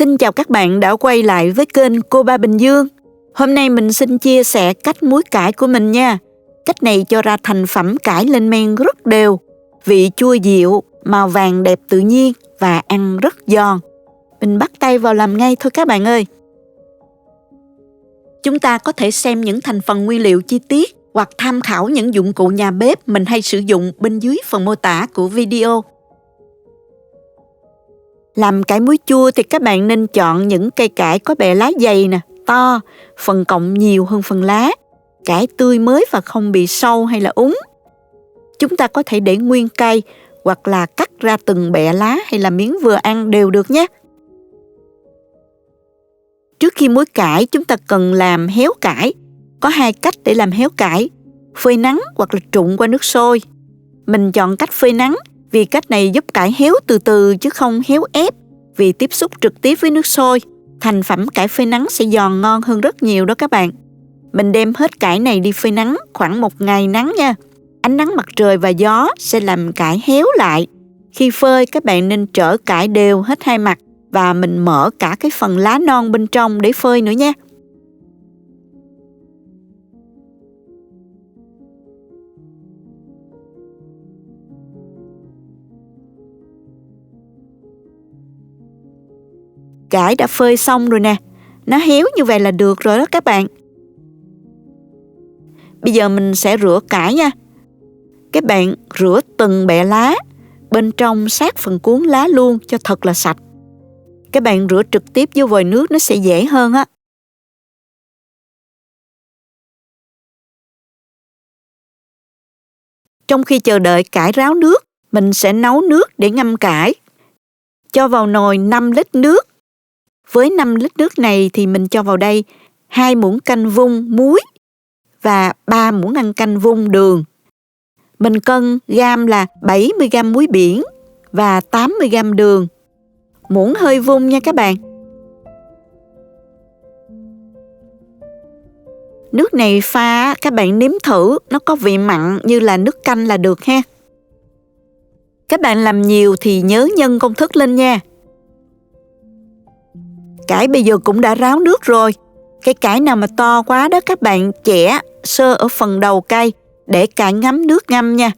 Xin chào các bạn đã quay lại với kênh Cô Ba Bình Dương. Hôm nay mình xin chia sẻ cách muối cải của mình nha. Cách này cho ra thành phẩm cải lên men rất đều, vị chua dịu, màu vàng đẹp tự nhiên và ăn rất giòn. Mình bắt tay vào làm ngay thôi các bạn ơi. Chúng ta có thể xem những thành phần nguyên liệu chi tiết hoặc tham khảo những dụng cụ nhà bếp mình hay sử dụng bên dưới phần mô tả của video. Làm cải muối chua thì các bạn nên chọn những cây cải có bẹ lá dày nè, to, phần cọng nhiều hơn phần lá. Cải tươi mới và không bị sâu hay là úng. Chúng ta có thể để nguyên cây hoặc là cắt ra từng bẹ lá hay là miếng vừa ăn đều được nhé. Trước khi muối cải chúng ta cần làm héo cải. Có hai cách để làm héo cải, phơi nắng hoặc là trụng qua nước sôi. Mình chọn cách phơi nắng vì cách này giúp cải héo từ từ chứ không héo ép, vì tiếp xúc trực tiếp với nước sôi. Thành phẩm cải phơi nắng sẽ giòn ngon hơn rất nhiều đó các bạn. Mình đem hết cải này đi phơi nắng khoảng 1 ngày nắng nha. Ánh nắng mặt trời và gió sẽ làm cải héo lại. Khi phơi các bạn nên trở cải đều hết hai mặt và mình mở cả cái phần lá non bên trong để phơi nữa nha. Cải đã phơi xong rồi nè, nó héo như vậy là được rồi đó các bạn. Bây giờ mình sẽ rửa cải nha. Các bạn rửa từng bẹ lá, bên trong sát phần cuống lá luôn cho thật là sạch. Các bạn rửa trực tiếp vô vòi nước nó sẽ dễ hơn á. Trong khi chờ đợi cải ráo nước, mình sẽ nấu nước để ngâm cải. Cho vào nồi 5 lít nước. Với 5 lít nước này thì mình cho vào đây 2 muỗng canh vung muối và 3 muỗng ăn canh vung đường. Mình cân gam là 70 gam muối biển và 80 gam đường. Muỗng hơi vung nha các bạn. Nước này pha các bạn nếm thử, nó có vị mặn như là nước canh là được ha. Các bạn làm nhiều thì nhớ nhân công thức lên nha. Cải bây giờ cũng đã ráo nước rồi. Cái cải nào mà to quá đó các bạn chẻ sơ ở phần đầu cây để cải ngấm nước ngâm nha.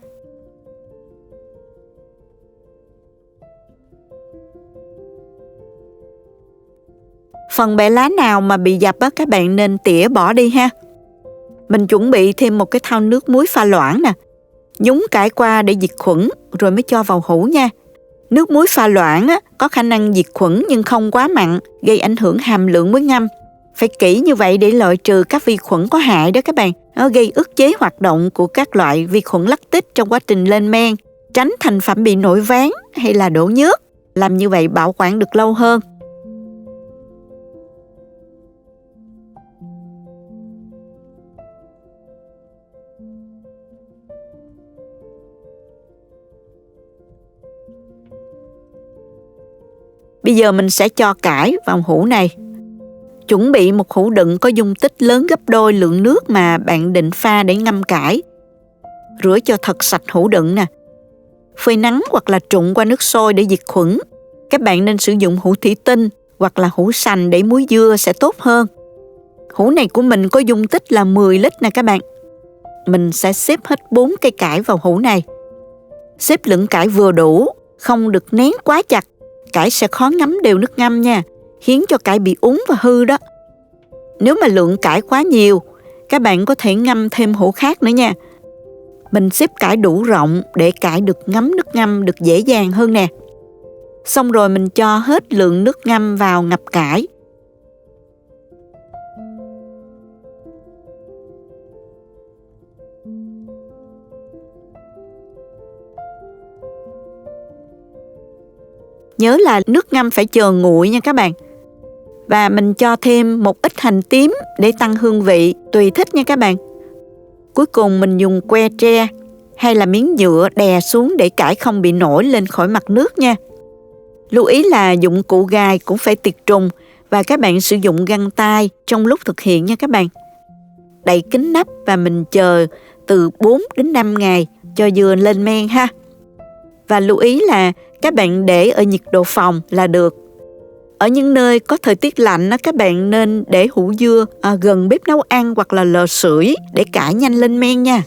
Phần bẹ lá nào mà bị dập á các bạn nên tỉa bỏ đi ha. Mình chuẩn bị thêm một cái thau nước muối pha loãng nè. Nhúng cải qua để diệt khuẩn rồi mới cho vào hũ nha. Nước muối pha loãng á, có khả năng diệt khuẩn nhưng không quá mặn, gây ảnh hưởng hàm lượng muối ngâm. Phải kỹ như vậy để loại trừ các vi khuẩn có hại đó các bạn. Nó gây ức chế hoạt động của các loại vi khuẩn lactic trong quá trình lên men, tránh thành phẩm bị nổi ván hay là đổ nhớt. Làm như vậy bảo quản được lâu hơn. Bây giờ mình sẽ cho cải vào hũ này. Chuẩn bị một hũ đựng có dung tích lớn gấp đôi lượng nước mà bạn định pha để ngâm cải. Rửa cho thật sạch hũ đựng nè. Phơi nắng hoặc là trụng qua nước sôi để diệt khuẩn. Các bạn nên sử dụng hũ thủy tinh hoặc là hũ sành để muối dưa sẽ tốt hơn. Hũ này của mình có dung tích là 10 lít nè các bạn. Mình sẽ xếp hết 4 cây cải vào hũ này. Xếp lượng cải vừa đủ, không được nén quá chặt. Cải sẽ khó ngấm đều nước ngâm nha, khiến cho cải bị úng và hư đó. Nếu mà lượng cải quá nhiều, các bạn có thể ngâm thêm hũ khác nữa nha. Mình xếp cải đủ rộng để cải được ngấm nước ngâm được dễ dàng hơn nè. Xong rồi mình cho hết lượng nước ngâm vào ngập cải. Nhớ là nước ngâm phải chờ nguội nha các bạn. Và mình cho thêm một ít hành tím để tăng hương vị, tùy thích nha các bạn. Cuối cùng mình dùng que tre hay là miếng nhựa đè xuống để cải không bị nổi lên khỏi mặt nước nha. Lưu ý là dụng cụ gài cũng phải tiệt trùng và các bạn sử dụng găng tay trong lúc thực hiện nha các bạn. Đậy kín nắp và mình chờ từ 4 đến 5 ngày cho dừa lên men ha. Và lưu ý là các bạn để ở nhiệt độ phòng là được. Ở những nơi có thời tiết lạnh á, các bạn nên để hũ dưa gần bếp nấu ăn hoặc là lò sưởi để cải nhanh lên men nha.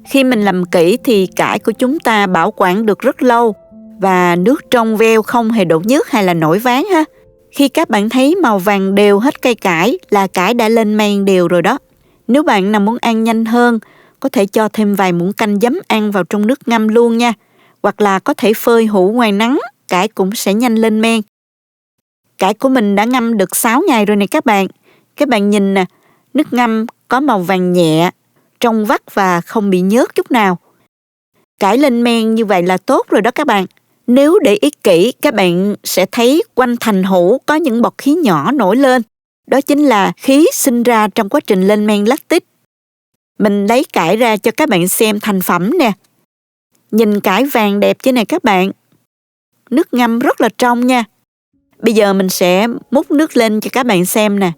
Khi mình làm kỹ thì cải của chúng ta bảo quản được rất lâu và nước trong veo, không hề đổ nhớt hay là nổi ván ha. Khi các bạn thấy màu vàng đều hết cây cải là cải đã lên men đều rồi đó. Nếu bạn nào muốn ăn nhanh hơn, có thể cho thêm vài muỗng canh giấm ăn vào trong nước ngâm luôn nha. Hoặc là có thể phơi hũ ngoài nắng, cải cũng sẽ nhanh lên men. Cải của mình đã ngâm được 6 ngày rồi này các bạn. Các bạn nhìn nè, nước ngâm có màu vàng nhẹ, trong vắt và không bị nhớt chút nào. Cải lên men như vậy là tốt rồi đó các bạn. Nếu để ý kỹ, các bạn sẽ thấy quanh thành hũ có những bọt khí nhỏ nổi lên. Đó chính là khí sinh ra trong quá trình lên men lactic. Mình lấy cải ra cho các bạn xem thành phẩm nè. Nhìn cải vàng đẹp chứ này các bạn. Nước ngâm rất là trong nha. Bây giờ mình sẽ múc nước lên cho các bạn xem nè.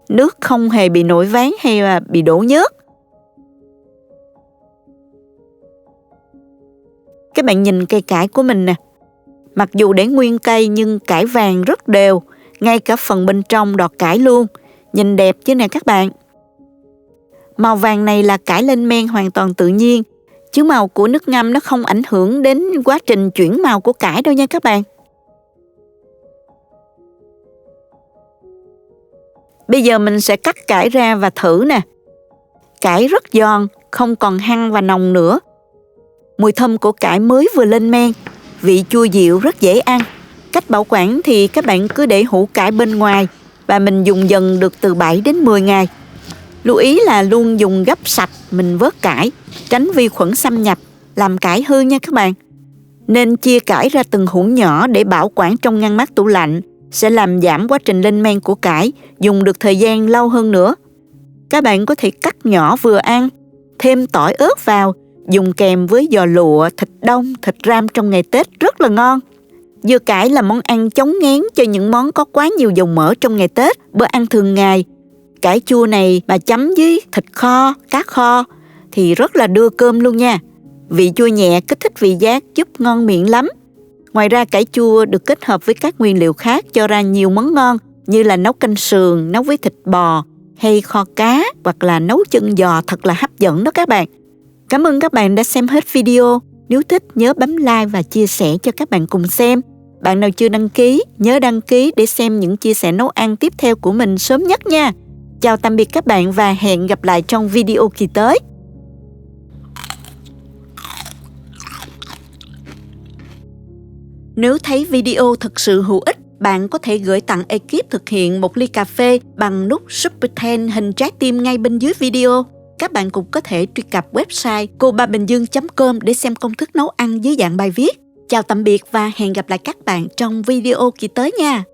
Nước không hề bị nổi ván hay là bị đổ nhớt. Các bạn nhìn cây cải của mình nè. Mặc dù để nguyên cây nhưng cải vàng rất đều, ngay cả phần bên trong đọt cải luôn. Nhìn đẹp chứ nè các bạn. Màu vàng này là cải lên men hoàn toàn tự nhiên, chứ màu của nước ngâm nó không ảnh hưởng đến quá trình chuyển màu của cải đâu nha các bạn. Bây giờ mình sẽ cắt cải ra và thử nè. Cải rất giòn, không còn hăng và nồng nữa. Mùi thơm của cải mới vừa lên men, vị chua dịu rất dễ ăn. Cách bảo quản thì các bạn cứ để hũ cải bên ngoài và mình dùng dần được từ 7 đến 10 ngày. Lưu ý là luôn dùng gấp sạch mình vớt cải, tránh vi khuẩn xâm nhập, làm cải hư nha các bạn. Nên chia cải ra từng hũ nhỏ để bảo quản trong ngăn mát tủ lạnh, sẽ làm giảm quá trình lên men của cải, dùng được thời gian lâu hơn nữa. Các bạn có thể cắt nhỏ vừa ăn, thêm tỏi ớt vào, dùng kèm với giò lụa, thịt đông, thịt ram trong ngày Tết rất là ngon. Dưa cải là món ăn chống ngán cho những món có quá nhiều dầu mỡ trong ngày Tết, bữa ăn thường ngày. Cải chua này mà chấm với thịt kho, cá kho thì rất là đưa cơm luôn nha. Vị chua nhẹ kích thích vị giác, giúp ngon miệng lắm. Ngoài ra cải chua được kết hợp với các nguyên liệu khác cho ra nhiều món ngon như là nấu canh sườn, nấu với thịt bò hay kho cá hoặc là nấu chân giò thật là hấp dẫn đó các bạn. Cảm ơn các bạn đã xem hết video. Nếu thích nhớ bấm like và chia sẻ cho các bạn cùng xem. Bạn nào chưa đăng ký, nhớ đăng ký để xem những chia sẻ nấu ăn tiếp theo của mình sớm nhất nha. Chào tạm biệt các bạn và hẹn gặp lại trong video kỳ tới. Nếu thấy video thực sự hữu ích, bạn có thể gửi tặng ekip thực hiện một ly cà phê bằng nút Super Thanks hình trái tim ngay bên dưới video. Các bạn cũng có thể truy cập website cobabình dương.com để xem công thức nấu ăn dưới dạng bài viết. Chào tạm biệt và hẹn gặp lại các bạn trong video kỳ tới nha.